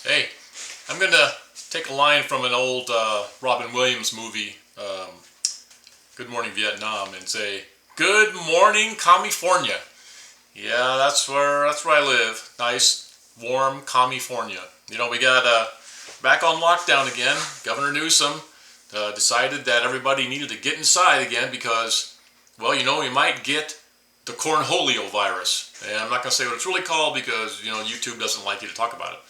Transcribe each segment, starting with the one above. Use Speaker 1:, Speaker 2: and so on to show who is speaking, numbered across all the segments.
Speaker 1: Hey, I'm going to take a line from an old Robin Williams movie, Good Morning Vietnam, and say, "Good morning, Commiefornia." Yeah, that's where I live. Nice, warm Commiefornia. We got back on lockdown again. Governor Newsom decided that everybody needed to get inside again because, well, we might get the Cornholio virus. And I'm not going to say what it's really called because, YouTube doesn't like you to talk about it.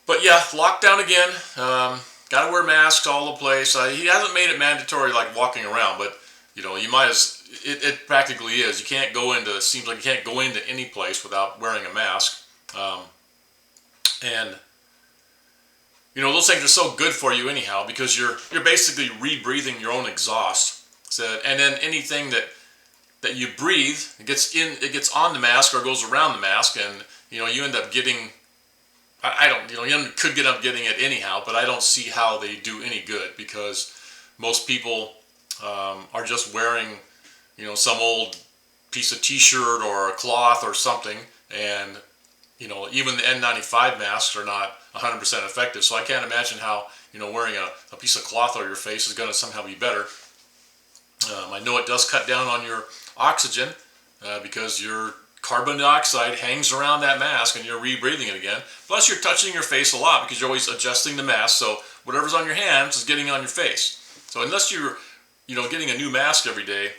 Speaker 1: But yeah, lockdown again. Got to wear masks all the place. He hasn't made it mandatory like walking around, but you might as it practically is. You can't go into. It seems like you can't go into any place without wearing a mask. And those things are so good for you anyhow because you're basically rebreathing your own exhaust. So, and then anything that you breathe, it gets on the mask or goes around the mask, and you end up getting. I don't, you could get up getting it anyhow, but I don't see how they do any good because most people are just wearing, some old piece of T-shirt or a cloth or something, and even the N95 masks are not 100% effective. So I can't imagine how wearing a piece of cloth over your face is going to somehow be better. I know it does cut down on your oxygen because your carbon dioxide hangs around that mask and you're rebreathing it again. Plus you're touching your face a lot because you're always adjusting the mask, so whatever's on your hands is getting on your face. So unless you're getting a new mask every day,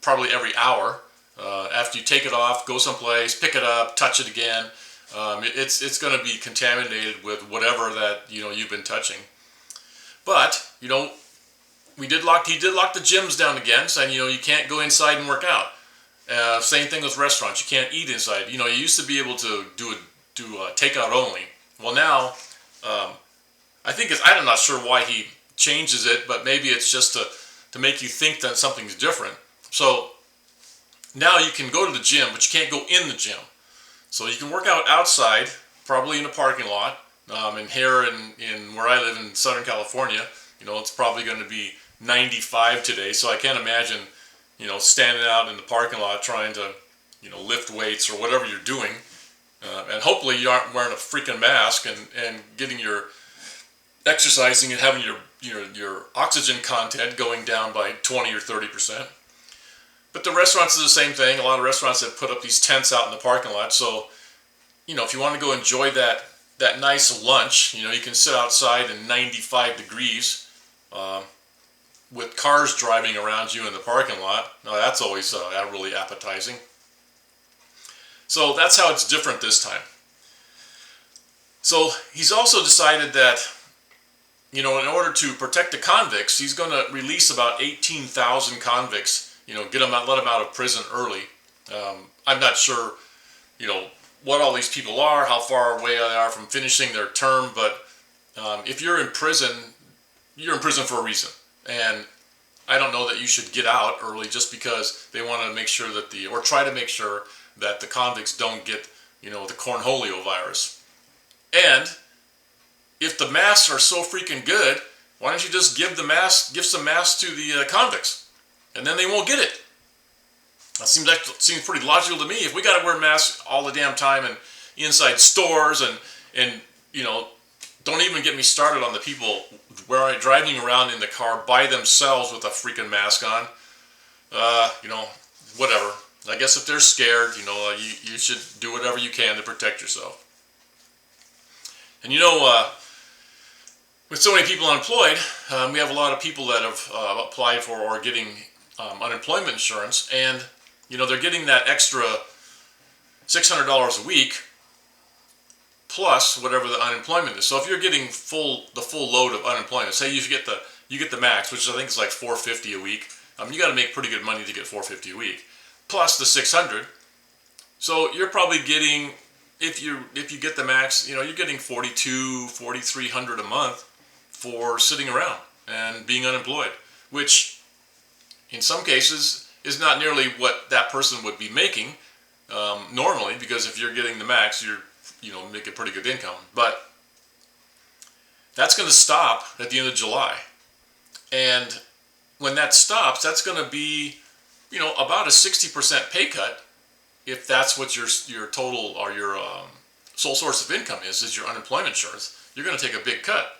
Speaker 1: probably every hour, after you take it off, go someplace, pick it up, touch it again, it's going to be contaminated with whatever that you've been touching. But he did lock the gyms down again, saying you can't go inside and work out. Same thing with restaurants. You can't eat inside. You used to be able to do takeout only. Well, now, I'm not sure why he changes it, but maybe it's just to make you think that something's different. So now you can go to the gym, but you can't go in the gym. So you can work out outside, probably in a parking lot. And here in where I live in Southern California, it's probably going to be 95 today. So I can't imagine standing out in the parking lot trying to, lift weights or whatever you're doing. And hopefully you aren't wearing a freaking mask and getting your exercising and having your oxygen content going down by 20 or 30%. But the restaurants is the same thing. A lot of restaurants have put up these tents out in the parking lot. So, if you want to go enjoy that nice lunch, you can sit outside in 95 degrees, with cars driving around you in the parking lot. That's always really appetizing. So that's how it's different this time. So he's also decided that, in order to protect the convicts, he's going to release about 18,000 convicts, let them out of prison early. I'm not sure, what all these people are, how far away they are from finishing their term, but if you're in prison for a reason. And I don't know that you should get out early just because they want to make sure or try to make sure that the convicts don't get, the Cornholio virus. And if the masks are so freaking good, why don't you just give some masks to the convicts, and then they won't get it. That seems pretty logical to me. If we got to wear masks all the damn time and inside stores and don't even get me started on the people driving around in the car by themselves with a freaking mask on. Whatever. I guess if they're scared, you should do whatever you can to protect yourself. And with so many people unemployed, we have a lot of people that have applied for or getting unemployment insurance, and they're getting that extra $600 a week plus whatever the unemployment is. So if you're getting the full load of unemployment, say you get the max, which I think is like $450 a week. You got to make pretty good money to get $450 a week, plus the $600. So you're probably getting, if you get the max, you're getting $4,300 a month for sitting around and being unemployed, which in some cases is not nearly what that person would be making normally, because if you're getting the max, you're make a pretty good income. But that's going to stop at the end of July. And when that stops, that's going to be, about a 60% pay cut if that's what your total or your sole source of income is your unemployment insurance, you're going to take a big cut.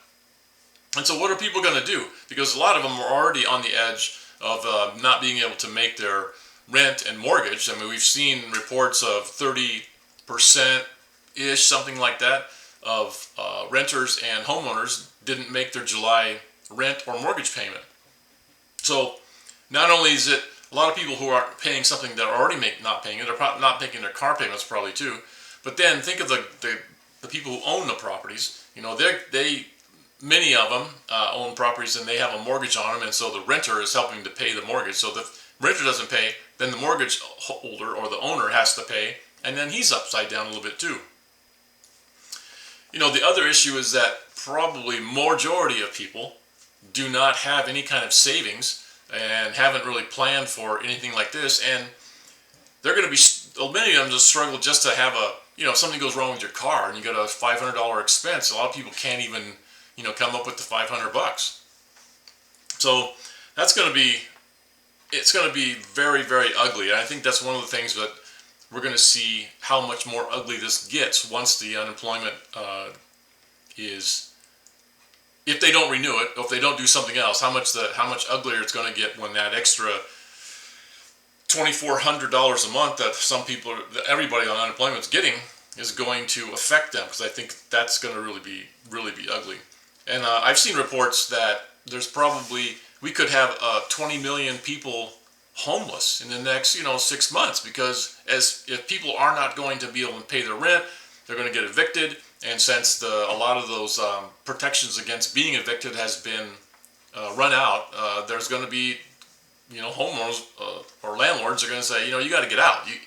Speaker 1: And so what are people going to do? Because a lot of them are already on the edge of not being able to make their rent and mortgage. I mean, we've seen reports of 30%-ish, something like that, of renters and homeowners didn't make their July rent or mortgage payment. So not only is it a lot of people who are paying something that are already not paying it, they're not making their car payments probably too. But then think of the people who own the properties. You know, many of them own properties and they have a mortgage on them, and so the renter is helping to pay the mortgage. So the renter doesn't pay, then the mortgage holder or the owner has to pay, and then he's upside down a little bit too. You know, the other issue is that probably majority of people do not have any kind of savings and haven't really planned for anything like this, and they're going to be, many of them just struggle just to have if something goes wrong with your car and you got a $500 expense. A lot of people can't even come up with the $500. So it's going to be very, very ugly. And I think that's one of the things that we're going to see how much more ugly this gets once the unemployment if they don't renew it, or if they don't do something else, how much uglier it's going to get when that extra $2,400 a month that everybody on unemployment is getting is going to affect them, because I think that's going to really be ugly. And I've seen reports that we could have 20 million people homeless in the next 6 months, because if people are not going to be able to pay their rent, they're going to get evicted. And since a lot of those protections against being evicted has been run out, there's going to be homeowners or landlords are going to say, you got to get out. You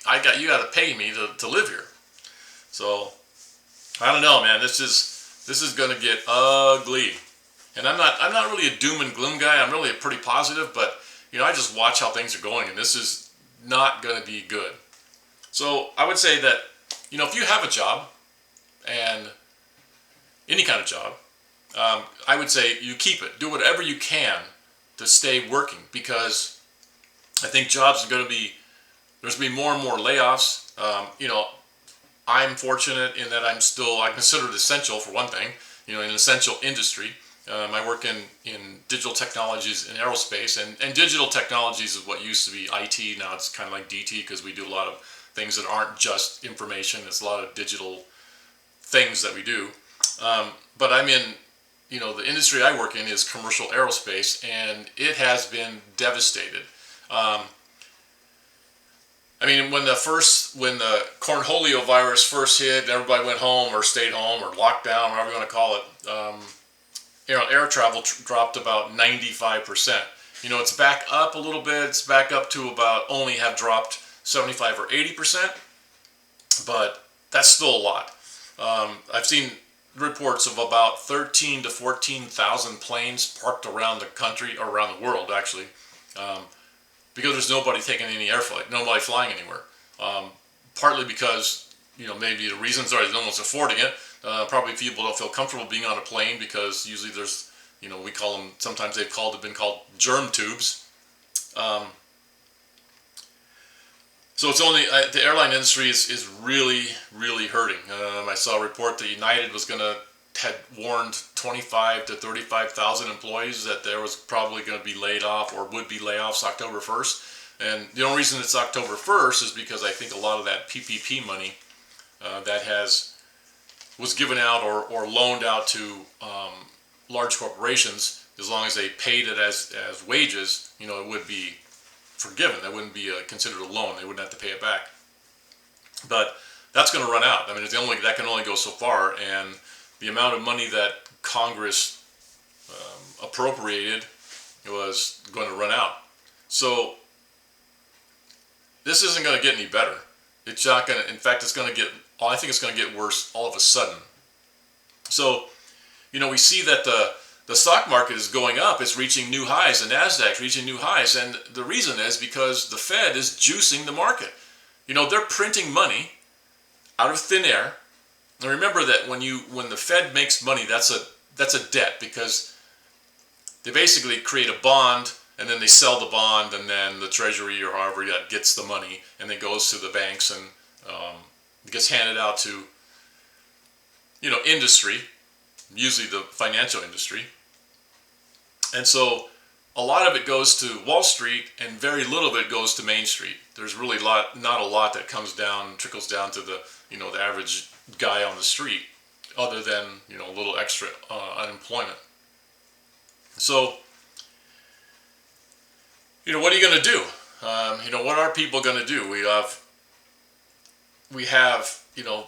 Speaker 1: got to pay me to live here. So I don't know, man. This is going to get ugly. And I'm not really a doom and gloom guy. I'm really pretty positive, but I just watch how things are going, and this is not going to be good. So I would say that if you have a job, and any kind of job, I would say you keep it. Do whatever you can to stay working, because I think jobs are there's going to be more and more layoffs. I'm fortunate in that I consider it essential, for one thing, an essential industry. I work in digital technologies and aerospace, and digital technologies is what used to be IT. Now it's kind of like DT, because we do a lot of things that aren't just information. It's a lot of digital things that we do. But I'm in, the industry I work in is commercial aerospace, and it has been devastated. When the Cornholio virus first hit, and everybody went home or stayed home or locked down, whatever you want to call it, air travel dropped about 95%. It's back up a little bit. It's back up to only have dropped 75 or 80%, but that's still a lot. I've seen reports of about 13 to 14,000 planes parked around the country, or around the world actually, because there's nobody taking any air flight, nobody flying anywhere. Partly because maybe the reasons are no one's affording it. Probably people don't feel comfortable being on a plane, because usually there's we call them, sometimes they've been called germ tubes. So it's only the airline industry is really, really hurting. I saw a report that United had warned 25 to 35,000 employees that there was probably going to be laid off or would be layoffs October 1st. And the only reason it's October 1st is because I think a lot of that PPP money that was given out or loaned out to large corporations, as long as they paid it as wages, it would be forgiven. That wouldn't be considered a loan. They wouldn't have to pay it back. But that's going to run out. That can only go so far, and the amount of money that Congress appropriated was going to run out. So this isn't going to get any better. It's not going to. In fact, it's going to get. I think it's going to get worse all of a sudden. So, we see that the stock market is going up. It's reaching new highs. The Nasdaq's reaching new highs, and the reason is because the Fed is juicing the market. They're printing money out of thin air. And remember that when the Fed makes money, that's a debt, because they basically create a bond, and then they sell the bond, and then the Treasury or however that gets the money, and then goes to the banks, and it gets handed out to industry, usually the financial industry. And so a lot of it goes to Wall Street and very little of it goes to Main Street. There's really not a lot that trickles down to the average guy on the street, other than a little extra unemployment. So what are you going to do? What are people going to do? We have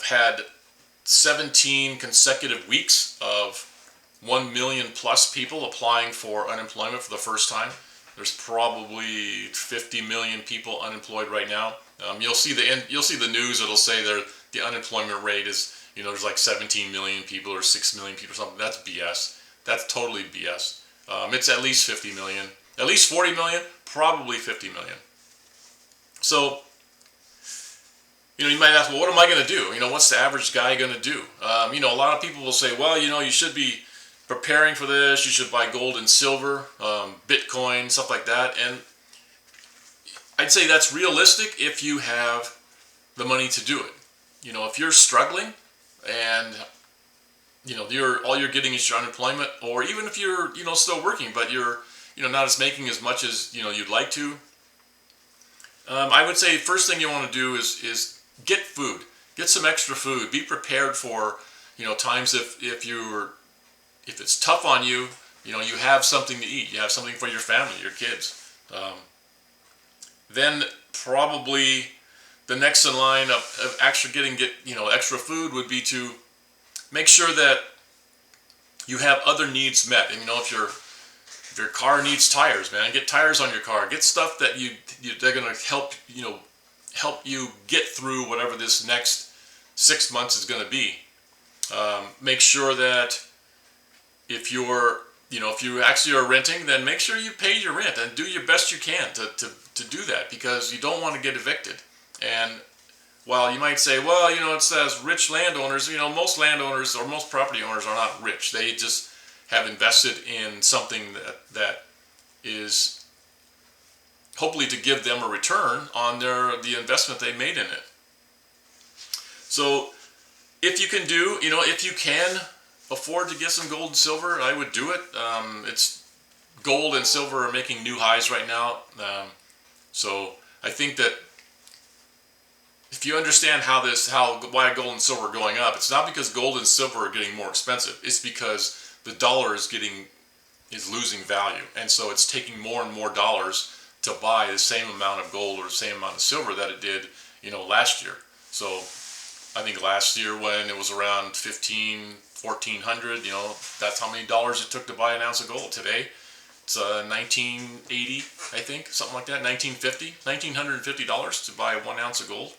Speaker 1: had 17 consecutive weeks of 1 million plus people applying for unemployment for the first time. There's probably 50 million people unemployed right now. You'll see the news. It'll say the unemployment rate is there's like 17 million people or 6 million people or something. That's BS. That's totally BS. It's at least 50 million, at least 40 million, probably 50 million. So you might ask, well, what am I going to do? What's the average guy going to do? A lot of people will say, well, you should be preparing for this. You should buy gold and silver, Bitcoin, stuff like that. And I'd say that's realistic if you have the money to do it. If you're struggling and all you're getting is your unemployment, or even if you're still working but you're not making as much as you'd like to, I would say first thing you want to do is get food, get some extra food. Be prepared for times if it's tough on you. You have something to eat. You have something for your family, your kids. Then probably the next in line of actually getting extra food would be to make sure that you have other needs met. And if your car needs tires, man, get tires on your car. Get stuff that they're going to help you get through whatever this next 6 months is going to be. Make sure that if you actually are renting, then make sure you pay your rent and do your best you can to do that, because you don't want to get evicted. And while you might say, well, it says rich landowners, most landowners or most property owners are not rich. They just have invested in something that is hopefully to give them a return on the investment they made in it. So if you can afford to get some gold and silver, I would do it. It's gold and silver are making new highs right now. So I think that if you understand why gold and silver are going up, it's not because gold and silver are getting more expensive. It's because the dollar is losing value, and so it's taking more and more dollars to buy the same amount of gold or the same amount of silver that it did, last year. So I think last year when it was around $1,400, that's how many dollars it took to buy an ounce of gold. Today, it's $1,980, I think, something like that, $1,950 to buy 1 ounce of gold.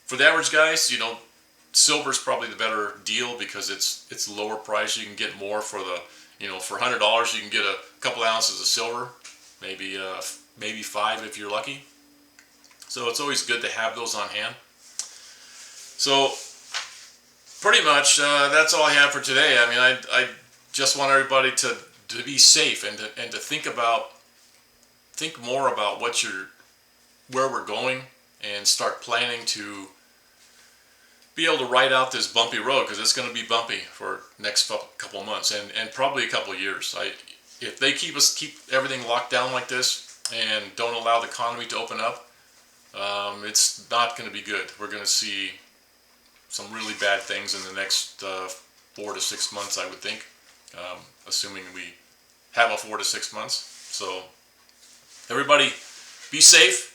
Speaker 1: For the average guys, silver's probably the better deal because it's lower price. You can get more for for $100 you can get a couple ounces of silver, maybe 5 if you're lucky. So it's always good to have those on hand. So pretty much that's all I have for today. I mean, I just want everybody to be safe and to think more about where we're going, and start planning to be able to ride out this bumpy road, because it's going to be bumpy for next couple months and probably a couple of years. If they keep everything locked down like this and don't allow the economy to open up, it's not going to be good. We're going to see some really bad things in the next 4 to 6 months, I would think, assuming we have a 4 to 6 months. So everybody, be safe.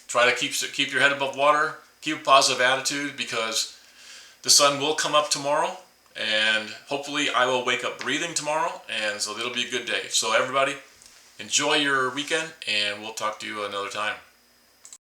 Speaker 1: Try to keep your head above water. Keep a positive attitude, because the sun will come up tomorrow, and hopefully I will wake up breathing tomorrow, and so it'll be a good day. So everybody, enjoy your weekend, and we'll talk to you another time.